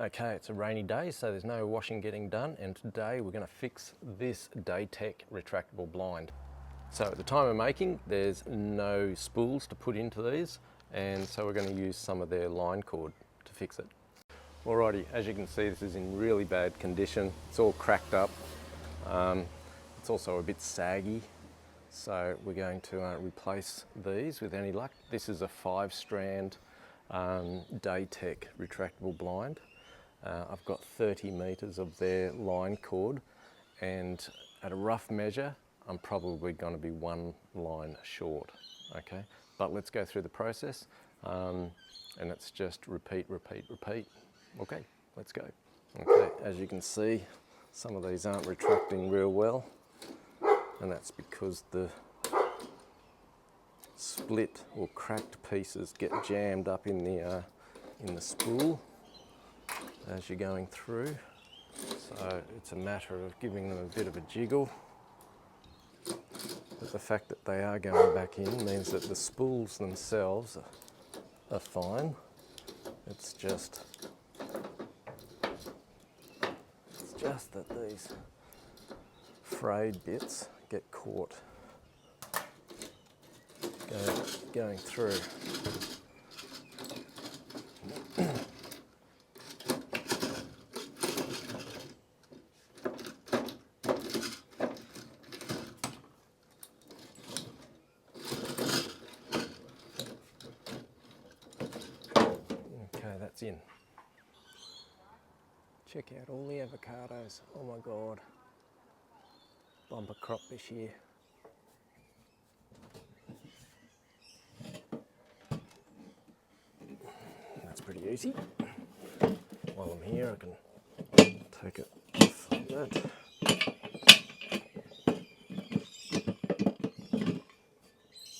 Okay, it's a rainy day, so there's no washing getting done, and today we're going to fix this Daytek retractable blind. So at the time of making, there's no spools to put into these, and so we're going to use some of their line cord to fix it. Alrighty, as you can see, this is in really bad condition. It's all cracked up. It's also a bit saggy, so we're going to replace these with any luck. This is a 5-strand Daytek retractable blind. I've got 30 metres of their line cord, and at a rough measure I'm probably going to be 1 line short. Okay, but let's go through the process, and it's just repeat. Okay, let's go. Okay, as you can see, some of these aren't retracting real well, and that's because the split or cracked pieces get jammed up in the spool as you're going through. So it's a matter of giving them a bit of a jiggle. But the fact that they are going back in means that the spools themselves are fine. It's just that these frayed bits get caught going through. Okay, that's in. Check out all the avocados. Oh my God. Bumper crop this year. That's pretty easy. While I'm here, I can take it off like that.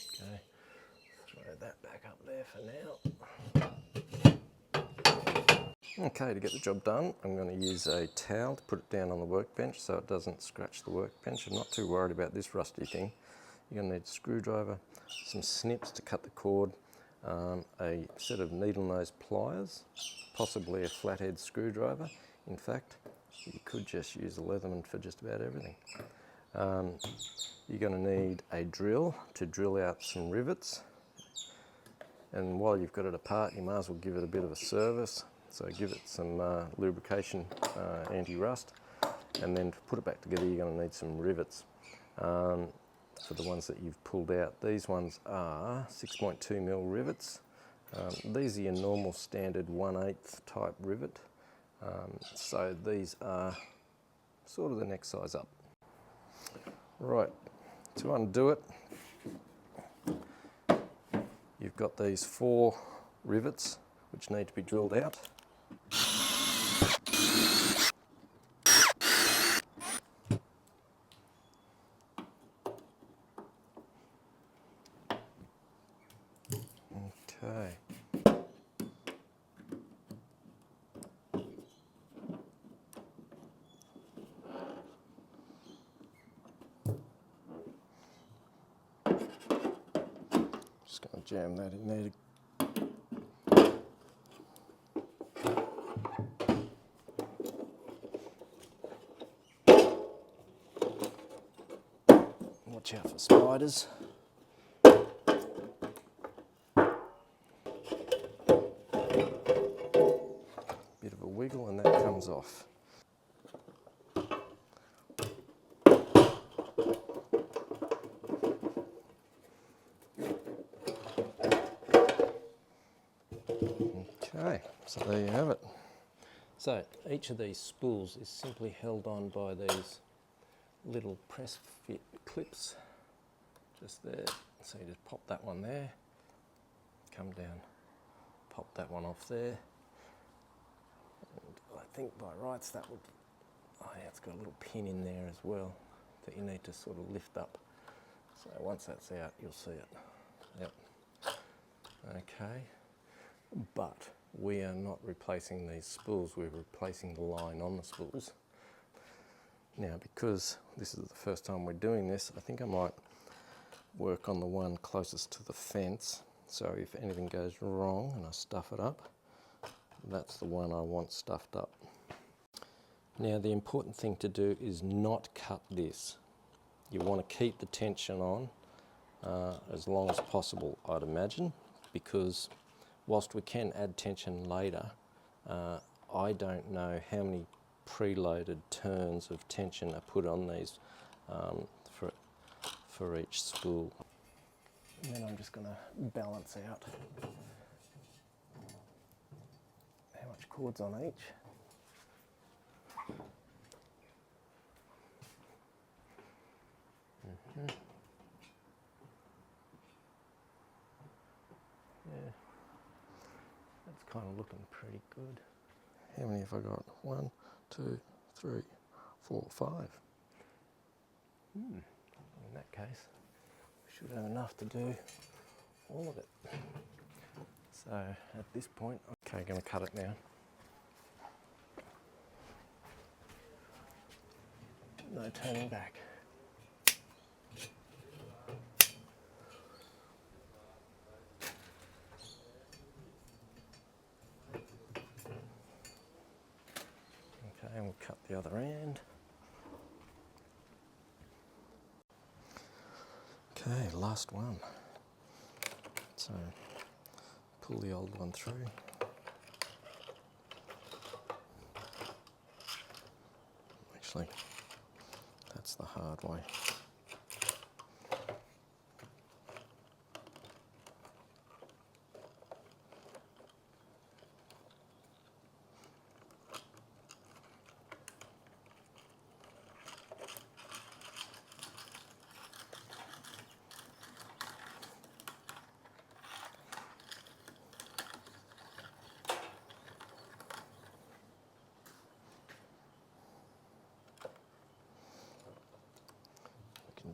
Okay, throw that back up there for now. Okay, to get the job done, I'm going to use a towel to put it down on the workbench so it doesn't scratch the workbench. I'm not too worried about this rusty thing. You're going to need a screwdriver, some snips to cut the cord, a set of needle nose pliers, possibly a flathead screwdriver. In fact, you could just use a Leatherman for just about everything. You're going to need a drill to drill out some rivets, and while you've got it apart, you might as well give it a bit of a service. So give it some lubrication, anti-rust, and then to put it back together you're going to need some rivets for the ones that you've pulled out. These ones are 6.2mm rivets. These are your normal standard 1/8 type rivet. So these are sort of the next size up. Right, to undo it, you've got these 4 rivets which need to be drilled out. Okay. Just going to jam that in there. Watch out for spiders. Bit of a wiggle and that comes off. Okay, so there you have it. So each of these spools is simply held on by these little press fit clips just there. So you just pop that one there, come down, pop that one off there, and I think by rights that would, oh yeah, it's got a little pin in there as well that you need to sort of lift up. So once that's out you'll see it. Yep. Okay, but we are not replacing these spools, we're replacing the line on the spools. Now, because this is the first time we're doing this, I think I might work on the one closest to the fence, so if anything goes wrong and I stuff it up, That's the one I want stuffed up. Now the important thing to do is not cut this. You want to keep the tension on as long as possible, I'd imagine, because whilst we can add tension later, I don't know how many preloaded turns of tension are put on these for each spool. And then I'm just going to balance out how much cord's on each. Yeah, that's kind of looking pretty good. How many have I got? 1, 2, 3, 4, 5. In that case, we should have enough to do all of it. So at this point, okay, going to cut it now. No turning back. Okay, and we'll cut the other end. Okay, last one. So pull the old one through. Actually, that's the hard way.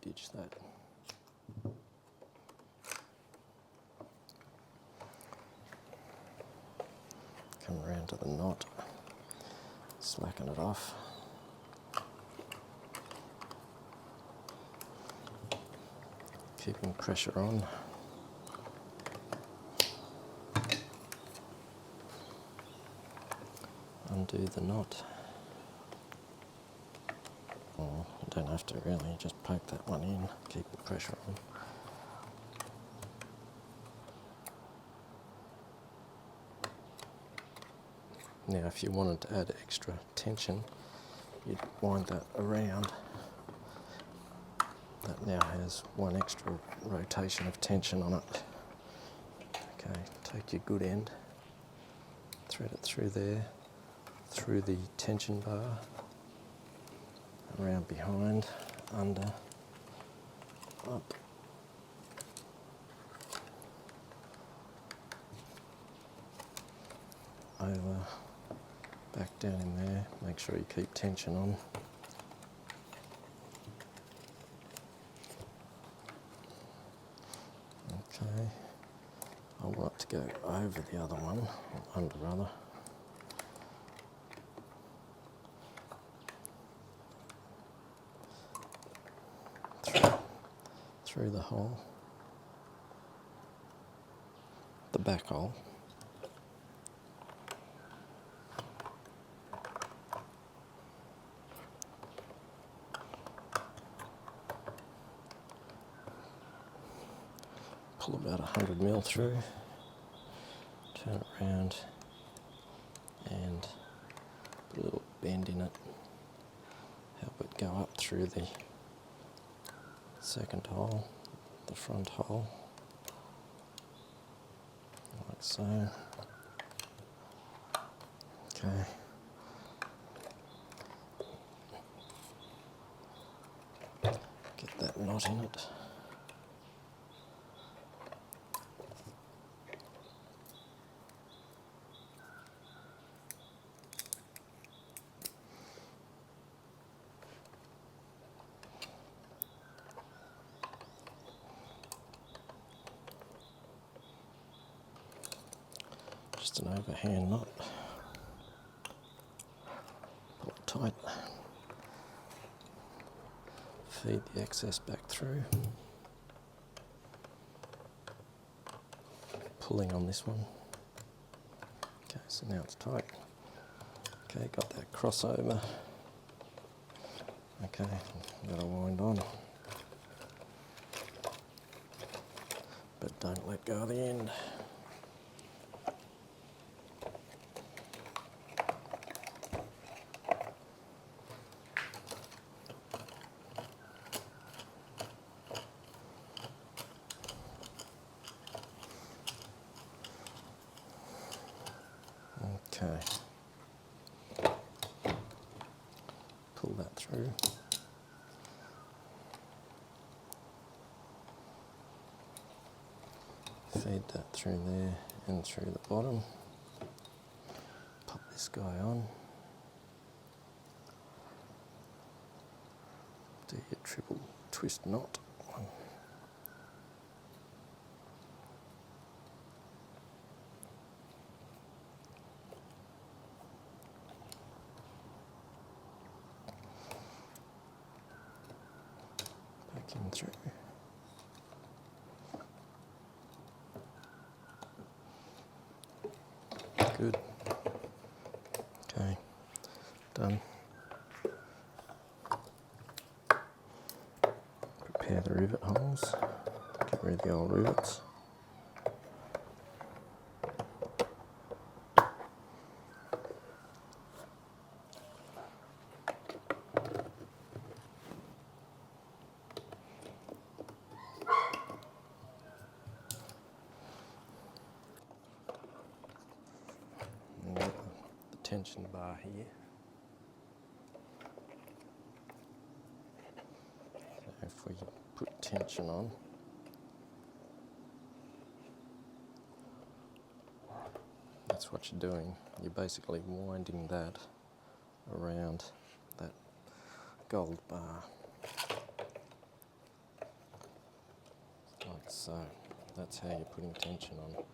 Ditch that. Come around to the knot, slacken it off. Keeping pressure on. Undo the knot. Oh, you don't have to really, just poke that one in, keep the pressure on. Now if you wanted to add extra tension, you'd wind that around. That now has one extra rotation of tension on it. Okay, take your good end, thread it through there, through the tension bar, around behind, under, up, over, back down in there. Make sure you keep tension on. Okay, I want it to go over the other one, or under rather. Through the hole, the back hole. Pull about 100 mil through, turn it around and put a little bend in it, help it go up through the second hole, the front hole, like so. Okay. Get that knot in it. Just an overhand knot. Pull it tight. Feed the excess back through. Pulling on this one. Okay. so now it's tight. Okay, got that crossover. Okay, got to wind on. But don't let go of the end. Okay. Pull that through. Feed that through there and through the bottom. Pop this guy on. Do your triple twist knot. Back in through. Good. Okay, done. Prepare the rivet holes. Get rid of the old rivets. And get the tension bar here. So if we put tension on, that's what you're doing. You're basically winding that around that gold bar. Like so. That's how you're putting tension on.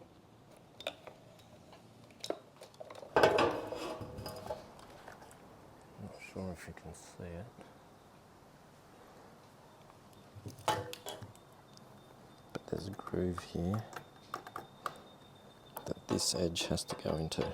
Not sure if you can see it. But there's a groove here that this edge has to go into.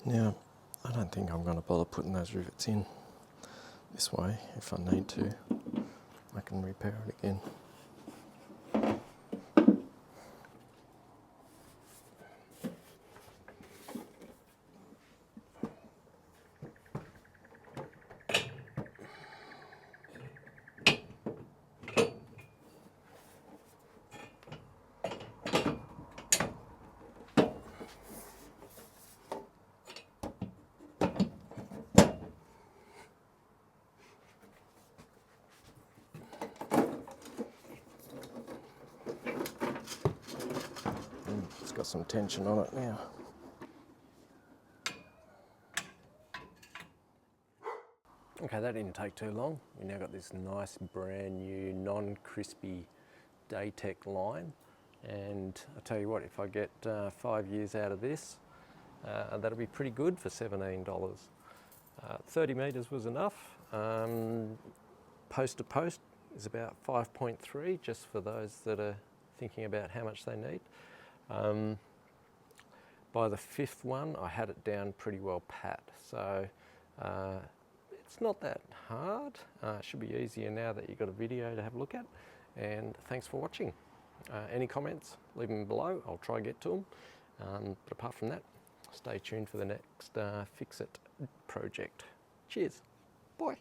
Now, I don't think I'm going to bother putting those rivets in this way. If I need to, I can repair it again. It's got some tension on it now. Okay, that didn't take too long. We now got this nice brand new non-crispy Daytek line, and I tell you what, if I get 5 years out of this, that'll be pretty good for $17. 30 metres was enough. Post to post is about 5.3, just for those that are thinking about how much they need. By the fifth one, I had it down pretty well pat, so it's not that hard. It should be easier now that you've got a video to have a look at. And thanks for watching. Any comments, leave them below. I'll try and get to them. But apart from that, stay tuned for the next Fix It project. Cheers. Bye.